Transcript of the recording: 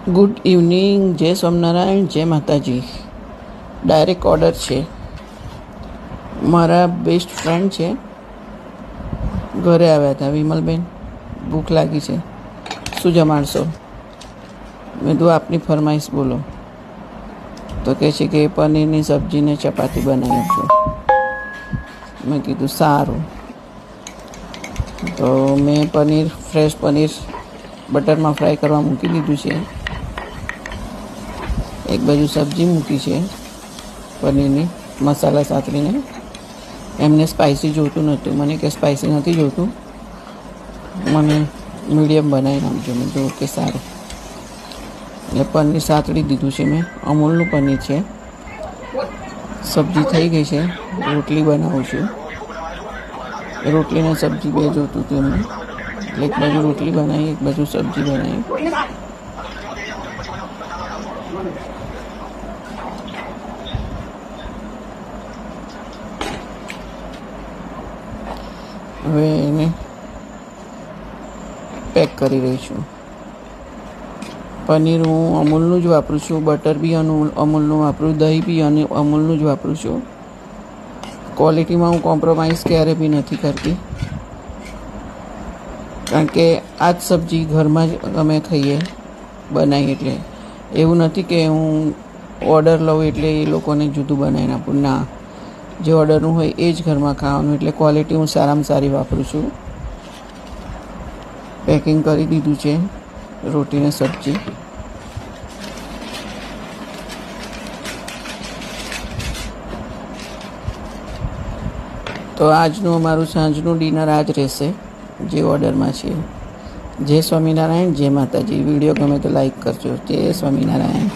Good evening, જય સ્વામિનારાયણ, જય માતાજી. ડાયરેક્ટ ઓર્ડર છે. મારા બેસ્ટ ફ્રેન્ડ છે, ઘરે આવ્યા હતા. વિમલબેન, ભૂખ લાગી છે, શું જમાડશો? મેં કીધું આપની ફરમાઈશ બોલો. તો કહે છે કે પનીરની સબ્જીને ચપાતી બનાવી આપજો. મેં કીધું સારું. તો મેં ફ્રેશ પનીર બટરમાં ફ્રાય કરવા મૂકી દીધું છે. એક બાજુ સબ્જી મૂકી છે પનીરની, મસાલા સાતરીને. એમને સ્પાઇસી જોઈતું નહોતું, મને કે સ્પાઇસી નથી જોઈતું, મને મીડિયમ બનાવી નાખજો. મેં કીધું ઓકે સારું. એટલે પનીર સાતળી દીધું છે મેં. અમૂલનું પનીર છે. સબ્જી થઈ ગઈ છે, રોટલી બનાવું છું. રોટલીને સબ્જી બે જોતું હતું એમને, એટલે એક બાજુ રોટલી બનાવી, એક બાજુ સબ્જી બનાવી. હવે એને પેક કરી રહી છું. પનીર હું અમૂલનું જ વાપરું છું, બટર બી અમૂલનું વાપરું, દહીં બી અમૂલનું જ વાપરું છું. ક્વોલિટીમાં હું કોમ્પ્રોમાઇઝ ક્યારે બી નથી કરતી, કારણ કે આ જ સબ્જી ઘરમાં જ અમે ખાઈએ બનાવી. એટલે એવું નથી કે હું ઓર્ડર લઉં એટલે એ લોકોને જુદું બનાવીને આપું. ના, જે ઓર્ડરનું હોય એ જ ઘરમાં ખાવાનું. એટલે ક્વોલિટી હું સારામાં સારી વાપરું છું. પેકિંગ કરી દીધું છે રોટીને સબ્જી. તો આજનું અમારું સાંજનું ડિનર આ જ રહેશે, જે ઓર્ડરમાં છે. જય સ્વામિનારાયણ, જય માતાજી. વિડીયો ગમે તો લાઈક કરજો. જય સ્વામિનારાયણ.